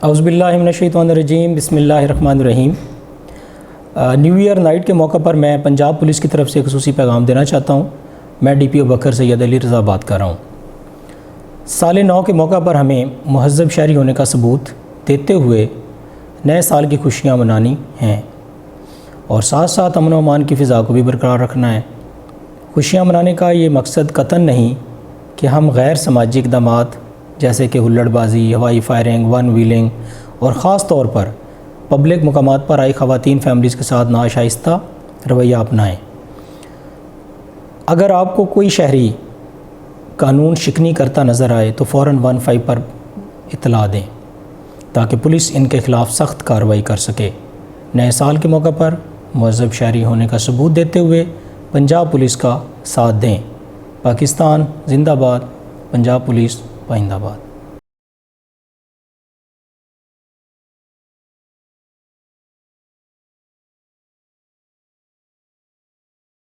اعوذ باللہ من الشیطان الرجیم، بسم اللہ الرحمن الرحیم۔ نیو ایئر نائٹ کے موقع پر میں پنجاب پولیس کی طرف سے خصوصی پیغام دینا چاہتا ہوں۔ میں ڈی پی او بکر سید علی رضا بات کر رہا ہوں۔ سال نو کے موقع پر ہمیں مہذب شہری ہونے کا ثبوت دیتے ہوئے نئے سال کی خوشیاں منانی ہیں اور ساتھ ساتھ امن و امان کی فضا کو بھی برقرار رکھنا ہے۔ خوشیاں منانے کا یہ مقصد قطعاً نہیں کہ ہم غیر سماجی اقدامات جیسے کہ ہلڑ بازی، ہوائی فائرنگ، ون ویلنگ اور خاص طور پر پبلک مقامات پر آئی خواتین فیملیز کے ساتھ ناشائستہ رویہ اپنائیں۔ اگر آپ کو کوئی شہری قانون شکنی کرتا نظر آئے تو فوراً 15 پر اطلاع دیں تاکہ پولیس ان کے خلاف سخت کارروائی کر سکے۔ نئے سال کے موقع پر مہذب شہری ہونے کا ثبوت دیتے ہوئے پنجاب پولیس کا ساتھ دیں۔ پاکستان زندہ باد، پنجاب پولیس پائندہ باد۔